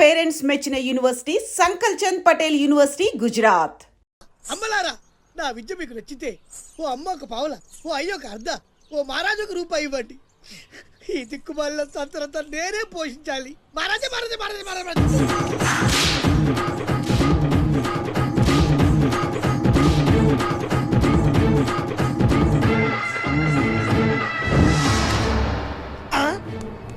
Parents మెచ్చిన university సంకల్ Chand Patel university Gujarat. అమ్మలారా, నా విద్య మీకు నచ్చితే ఓ అమ్మ ఒక పావుల, ఓ అయ్య ఒక అర్ధ, ఓ మహారాజు ఒక రూపాయి ఇవ్వండి. ఈ దిక్కుమాల సంతరంతా నేనే పోషించాలి. మహారాజా మహారాజా మహారాజా మహారాజా.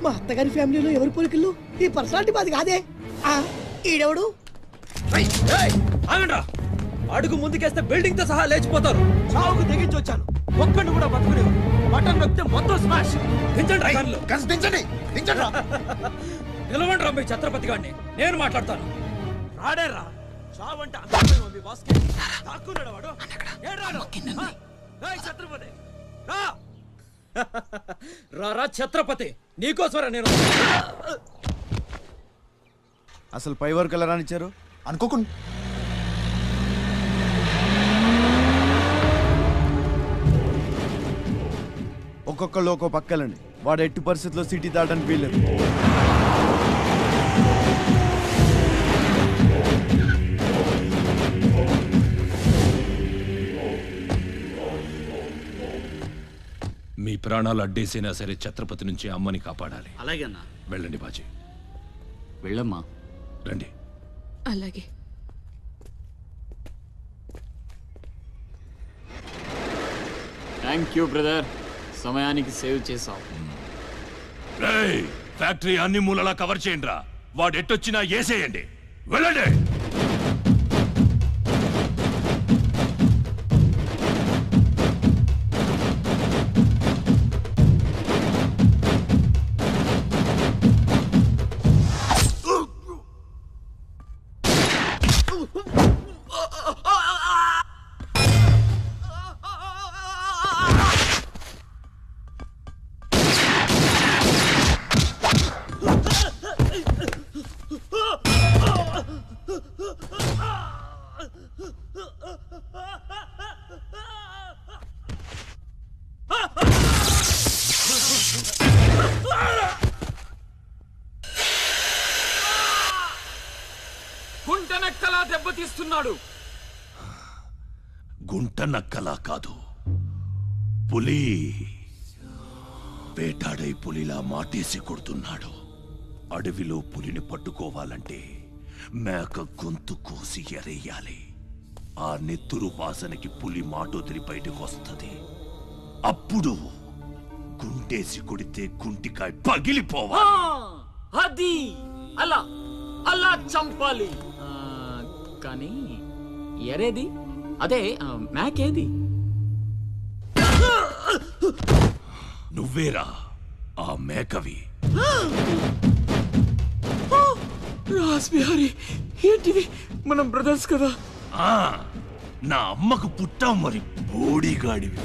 మా అత్తగారి ఫ్యామిలీలో ఎవరి పోలికలు? ఈ పర్సనాలిటీ మాది కాదే. ఈడెవడు? అడుగు ముందుకేస్తే బిల్డింగ్ తో సహా లేచిపోతారు. చావుకు తెగించి వచ్చాను, ఒక్కడిని కూడా బతుకునేవు. బటన్ నొక్కితే మొత్తం స్మాష్. దించండి. నిలవండి రా మీ ఛత్రపతి గారిని, నేను మాట్లాడతాను. రాడేరా, చావంటే అందరిపై ఉంది బాస్కి. తాక్కున్నాడు వాడు. ఛత్రపతి రా ఛత్రపతి, నీకోసరా నేను. అసలు పై వరకు ఎలా రానిచ్చారు అనుకోకుండా? ఒక్కొక్కళ్ళు ఒక్కో పక్కలండి. వాడు ఎట్టి పరిస్థితుల్లో సిటీ దాటడానికి వీల్లేదు. మీ ప్రాణాలు అడ్డేసినా సరే ఛత్రపతి నుంచి అమ్మని కాపాడాలి. అలాగే అన్నా. వెళ్ళండి బాజీ. వెళ్ళమ్మా. రండి. అలాగే. థ్యాంక్ యూ బ్రదర్, సమయానికి సేవ్ చేసావు. ఫ్యాక్టరీ అన్ని మూలలా కవర్ చేయండి రా. వాడు ఎట్టొచ్చినా ఏసేయండి. వెళ్ళండి. గుంటనక్కలా దెబ్బతీస్తున్నాడు. గుంట నక్కలా కాదు, పులి వేటాడై పులిలా మాటేసి కొడుతున్నాడు. అడవిలో పులిని పట్టుకోవాలంటే మేక గొంతు కోసి ఎరేయాలి. ఆ నెత్తురు వాసనకి పులి మాటొదిలి బయటకు వస్తుంది. అప్పుడు గుంటేసి కొడితే గుంటికాయ పగిలిపోవాలి. అది అలా అలా చంపాలి. కానీ ఎరేది? అదే మేకేది? నువ్వేరా ఆ మేకవి. రాస్ బిహారీ, ఏంటివి? మనం బ్రదర్స్ కదా. నా అమ్మకు పుట్టావు మరి బోడిగాడివి.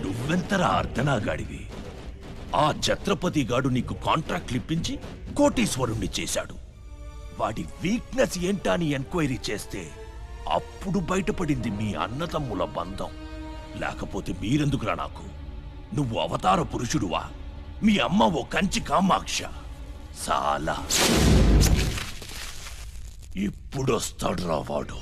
నువ్వెంతరా అర్ధనాగాడివి. ఆ ఛత్రపతి గాడు నీకు కాంట్రాక్ట్లు ఇప్పించి కోటీశ్వరుణ్ణి చేశాడు. వాడి వీక్నెస్ ఏంటా అని ఎంక్వైరీ చేస్తే అప్పుడు బయటపడింది మీ అన్నతమ్ముల బంధం. లేకపోతే మీరెందుకురా నాకు? నువ్వు అవతార పురుషుడువా? మీ అమ్మ ఓ కంచి కామాక్ష. చాలా ఇప్పుడొస్తాడు రా వాడు.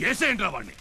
ఏసేంట్రా వాడిని.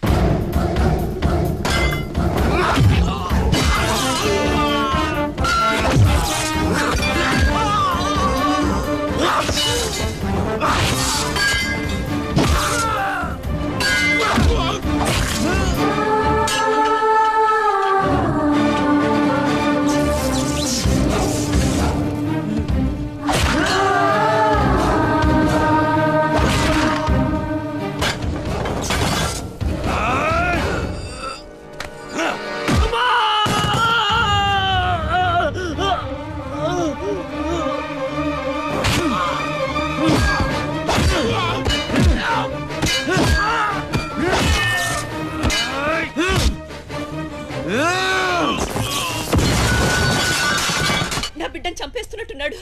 బిడ్డను చంపేస్తున్నట్టున్నాడు.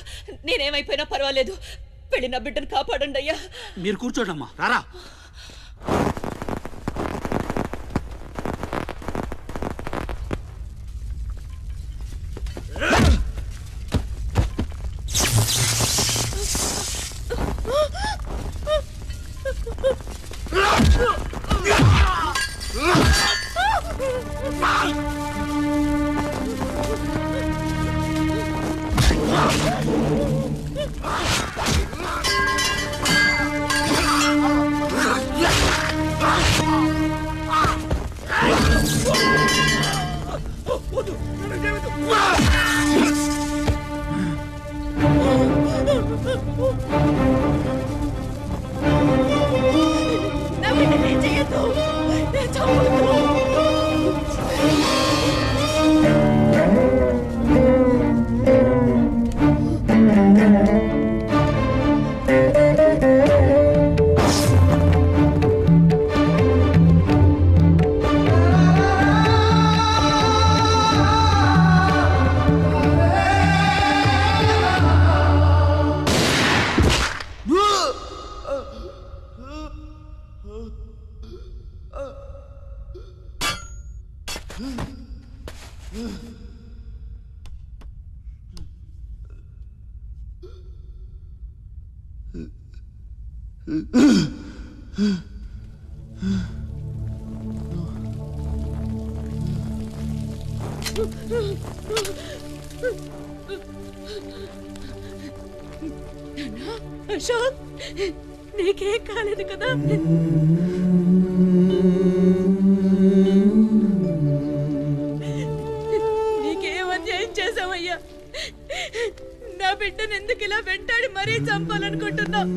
నేనేమైపోయినా పర్వాలేదు, వెళ్ళి నా బిడ్డను కాపాడండి అయ్యా. మీరు కూర్చోండమ్మా, రారా. నా బిడ్డని ఏం చెయ్యొద్దు, నేను చంపొద్దు. అశోక్, నీకేం కాలేదు కదా? నీకేం అన్యాయం చేసావయ్యా? నా బిడ్డను ఎందుకు ఇలా వెంటాడి మరీ చంపాలనుకుంటున్నావు?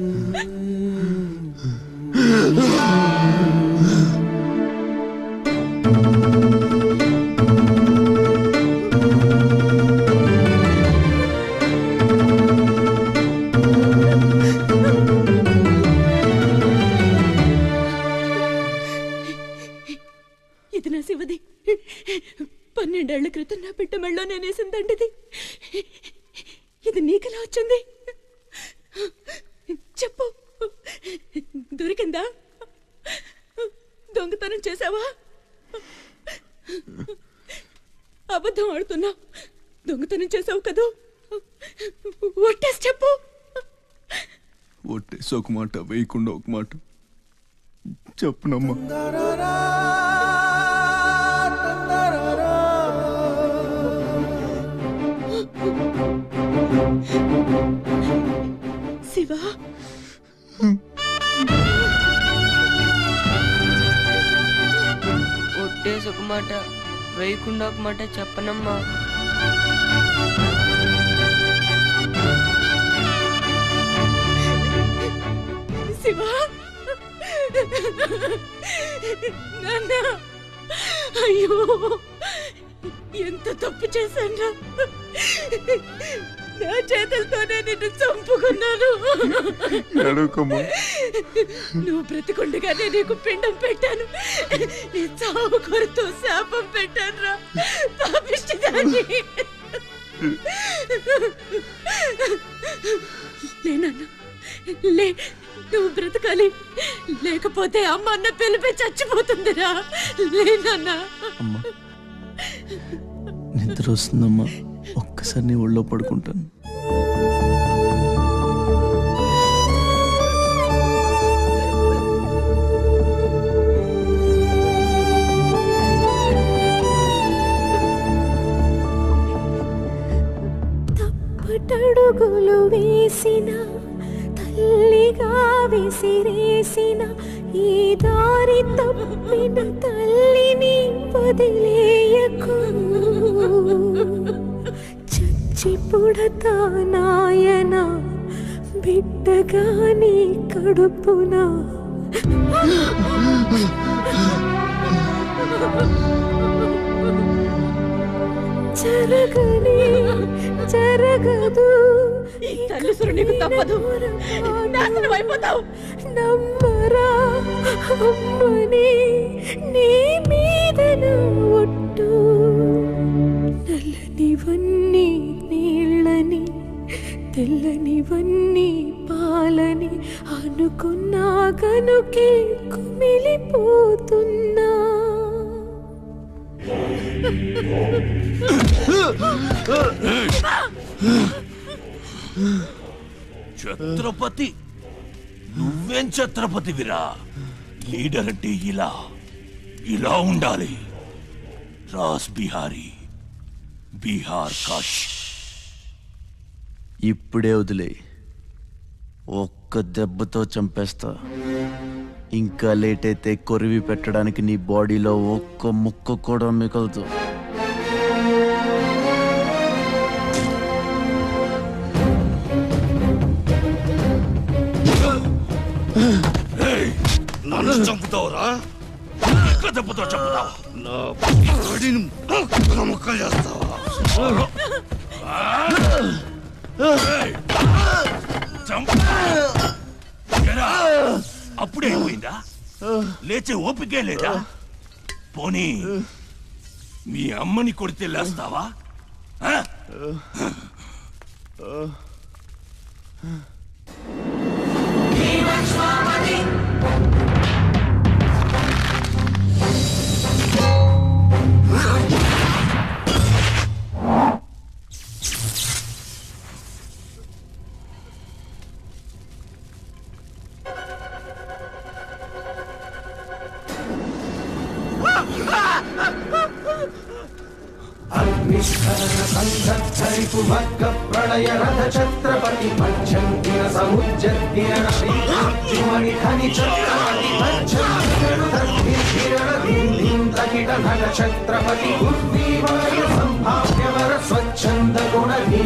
ఇది నా శివది. 12 ఏళ్ల క్రితం నా బిడ్డ మెళ్ళో నేనేసిందండిది. ఇది నీకెలా వచ్చింది? చెప్పు, దొరికిందా? దొంగతనం చేసావా? అబద్ధం ఆడుతున్నావు. దొంగతనం చేసావు కదూ? ఒట్టేసి చెప్పు. ఒట్టేసి ఒక మాట, వేయకుండా ఒక మాట చెప్పునమ్మా. శివ, ఒట్టేసి ఒక మాట, వేయకుండా ఒక మాట చెప్పనమ్మా. శివ, నాన్న, అయ్యో ఎంత తప్పు చేశాను. నా చేతులతోనే నిన్ను చంపుకున్నాను. నువ్వు బ్రతికుండగానే నీకు పిండం పెట్టాను. నీ చావు కొరతో శాపం పెట్టాను రా పాపిష్టిదాన్ని. లేనన్నా, లే, నువ్వు బ్రతకాలి. లేకపోతే అమ్మ అన్న పిలిపి చచ్చిపోతుందిరా. లేనన్నా. నిద్ర వస్తుందమ్మా, ఒక్కసారి నీ ఒళ్ళో పడుకుంటాను. తప్పటడుగులు వేసిన తల్లిగా విసిరేసిన ఈ దారి తప్పిన తల్లిని వదిలేయకు. చచ్చి పుడతా నాయన బిడ్డగా నీ కడుపున. జరగని జరగదు, ఈ తల్లిసురు నీకు తప్పదు. నాశనం అయిపోతావు. నమ్మరా అమ్మని, నీ మీద నా ఒట్టు. నల్లని నల్లనివన్నీ నీళ్ళని తెల్లనివన్నీ పాలని అనుకున్నా కనుకే కుమిలిపోతున్నా. ఛత్రపతి నువ్వేం ఛత్రపతివిరా? లీడర్ అంటే ఇలా ఇలా ఉండాలి. రాస్ బిహారీ, బీహార్ కాష్. ఇప్పుడే వదిలే, ఒక్క దెబ్బతో చంపేస్తా. ఇంకా లేట్ అయితే కొరివి పెట్టడానికి నీ బాడీలో ఒక్క ముక్క కూడా మిగలదు. నన్ను చంపుతావురా? ఒక్క దెబ్బతో చంపుతావా? నా బాడీని ముక్కలు చేస్తావా? అప్పుడే అయిపోయిందా? లేచే ఓపికే లేదా? పోనీ మీ అమ్మని కొడితే లేస్తావా? ఛత్రపతి సంభావ్యవర స్వచ్ఛంద గుణీ